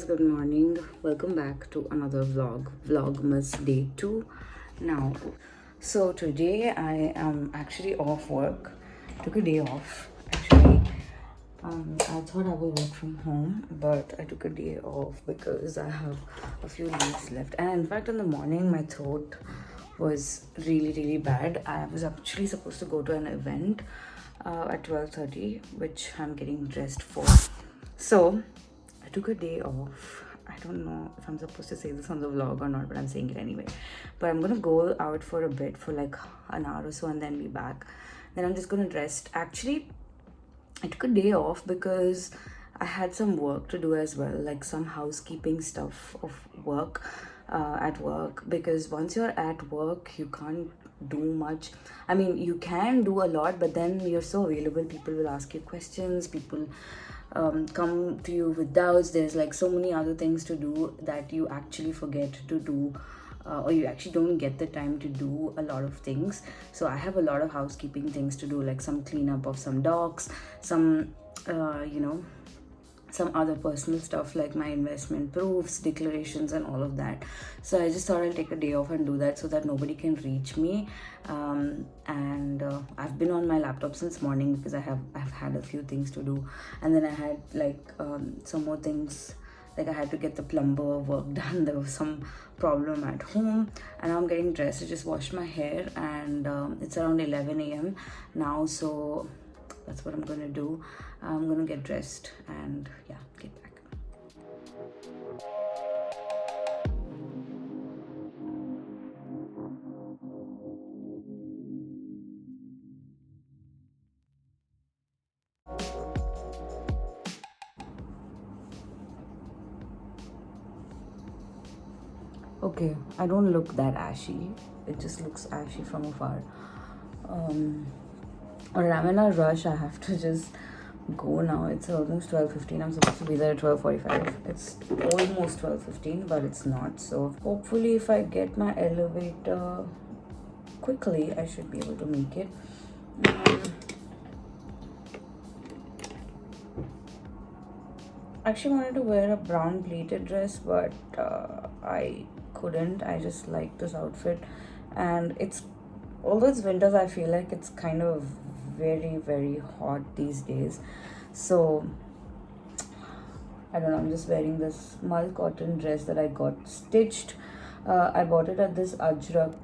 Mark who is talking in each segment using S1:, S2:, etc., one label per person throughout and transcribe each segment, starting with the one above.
S1: guys, good morning. Welcome back to another Vlogmas Day 2 now. So today I am actually off work. Took a day off. Actually, I thought I would work from home, but I took a day off because I have a few leaves left. And in fact, in the morning, my throat was really bad. I was actually supposed to go to an event at 12:30, which I'm getting dressed for. So I took a day off. I don't know if I'm supposed to say this on the vlog or not, but I'm saying it anyway. But I'm gonna go out for a bit for like an hour or so and then be back. Then I'm just gonna rest. Actually, I took a day off because I had some work to do as well, like some housekeeping stuff of work at work. Because once you're at work, you can't do much. I mean, you can do a lot, but then you're so available. People will ask you questions. People come to you with doubts. There's like so many other things to do that you actually forget to do, or you actually don't get the time to do a lot of things. So I have a lot of housekeeping things to do, like some cleanup of some dogs, some some other personal stuff like my investment proofs, declarations, and all of that. So I just thought I'll take a day off and do that so that nobody can reach me. And I've been on my laptop since morning because I've had a few things to do, and then I had like some more things. Like I had to get the plumber work done. There was some problem at home, and I'm getting dressed. I just washed my hair, and it's around 11 a.m. now, so that's what I'm gonna do. I'm gonna get dressed and yeah, get back. Okay, I don't look that ashy. It just looks ashy from afar. Or I'm in a rush. I have to just go now. It's almost 12:15. I'm supposed to be there at 12:45. It's almost 12:15, but it's not. So hopefully if I get my elevator quickly, I should be able to make it. I actually wanted to wear a brown pleated dress, but I couldn't. I just like this outfit, and although it's winters, I feel like it's kind of very hot these days. So I don't know, I'm just wearing this mull cotton dress that I got stitched. I bought it at this Ajrak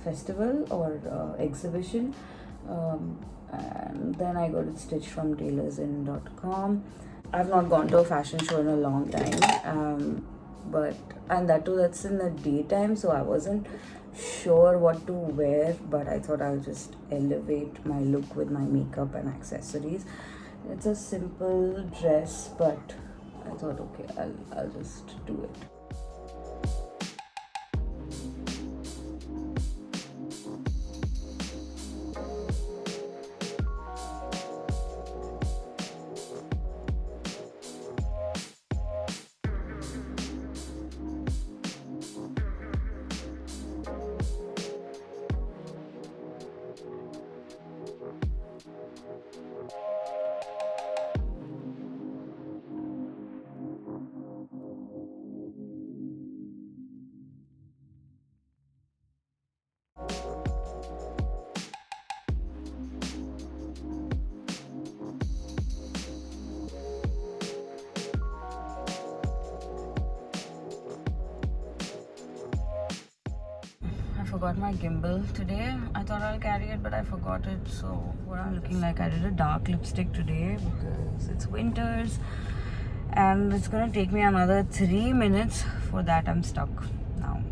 S1: festival or exhibition, and then I got it stitched from tailorsin.com. I've not gone to a fashion show in a long time, and that too, that's in the daytime, so I wasn't sure what to wear, but I thought I'll just elevate my look with my makeup and accessories. It's a simple dress, but I thought, okay, I'll just do it. I forgot my gimbal today. I thought I'll carry it, but I forgot it. So what I'm looking like, I did a dark lipstick today because it's winters, and it's gonna take me another 3 minutes. For that, I'm stuck now.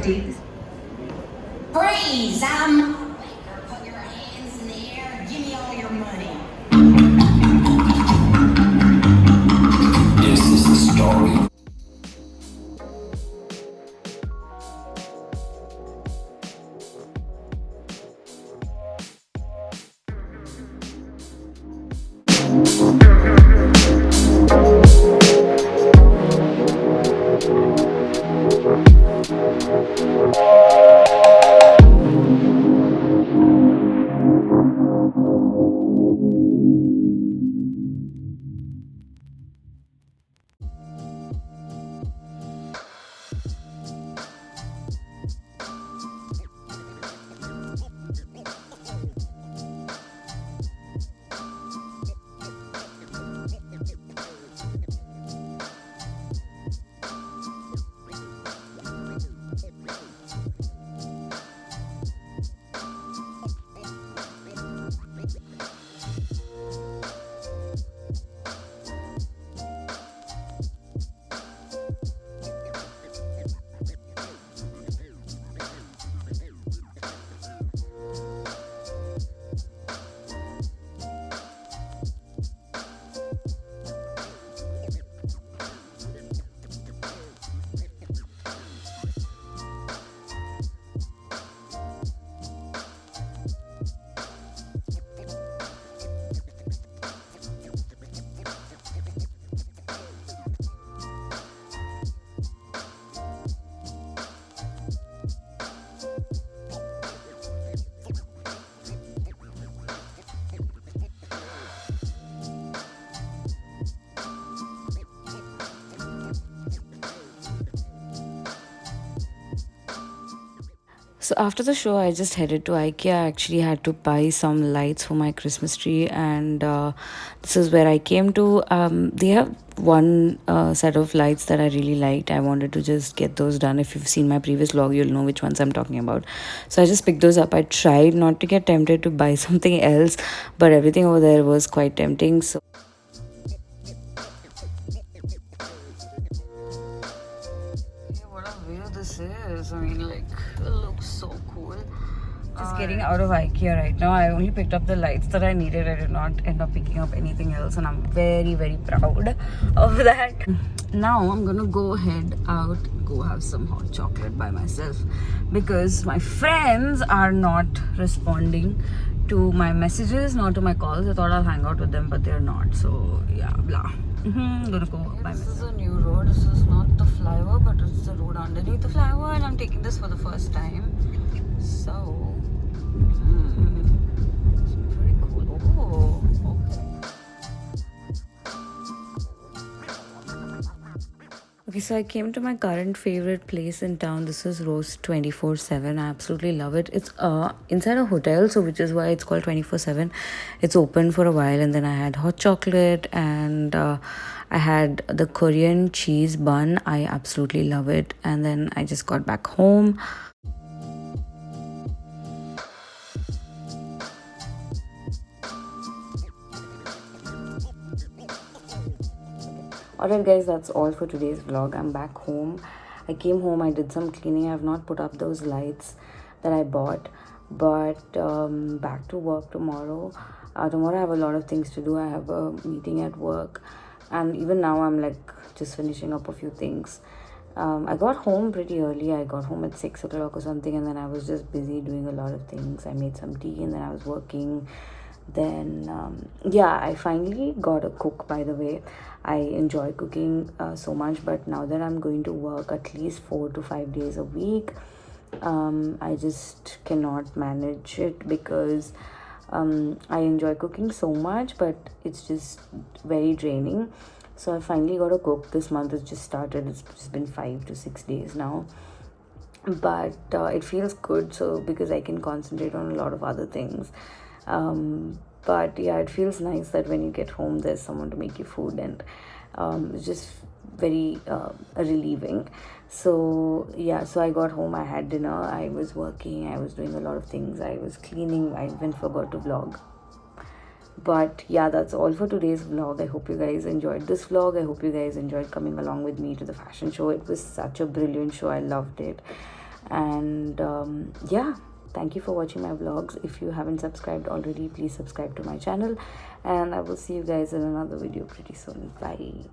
S2: deeds.
S3: Freeze! I'm put your hands in the air. Give me all your money.
S4: This is the story.
S1: So after the show, I just headed to Ikea. I actually had to buy some lights for my Christmas tree, and this is where I came to. They have one set of lights that I really liked. I wanted to just get those done. If you've seen my previous vlog, you'll know which ones I'm talking about. So I just picked those up. I tried not to get tempted to buy something else, but everything over there was quite tempting. So what a view this is. I mean, like, it looks so cool. Just getting out of Ikea right now. I only picked up the lights that I needed. I did not end up picking up anything else, and I'm very, very proud of that. Now I'm gonna go head out, go have some hot chocolate by myself, because my friends are not responding to my messages, not to my calls. I thought I'll hang out with them, but they're not. So yeah, blah. I'm gonna go by myself. This is a new road. This is not the flyover, but it's the road underneath the flyover, and I'm taking this for the first time. So it's pretty cool. Oh, okay, so I came to my current favorite place in town. This is Roast 24/7. I absolutely love it. It's inside a hotel, so which is why it's called 24/7. It's open for a while, and then I had hot chocolate, and I had the Korean cheese bun. I absolutely love it. And then I just got back home. Alright guys, that's all for today's vlog. I'm back home. I came home, I did some cleaning. I have not put up those lights that I bought, but back to work tomorrow. Tomorrow I have a lot of things to do. I have a meeting at work, and even now I'm like just finishing up a few things. I got home pretty early. I got home at 6 o'clock or something, and then I was just busy doing a lot of things. I made some tea, and then I was working. Then yeah, I finally got a cook, by the way. I enjoy cooking so much, but now that I'm going to work at least 4 to 5 days a week, I just cannot manage it, because I enjoy cooking so much, but it's just very draining. So I finally got a cook. This month has just started. It's just been 5 to 6 days now, but it feels good, so because I can concentrate on a lot of other things. But yeah, it feels nice that when you get home there's someone to make you food, and it's just very relieving. So yeah, so I got home, I had dinner, I was working, I was doing a lot of things, I was cleaning, I even forgot to vlog. But yeah, that's all for today's vlog. I hope you guys enjoyed this vlog. I hope you guys enjoyed coming along with me to the fashion show. It was such a brilliant show. I loved it. And yeah, thank you for watching my vlogs. If you haven't subscribed already, please subscribe to my channel, and I will see you guys in another video pretty soon. Bye.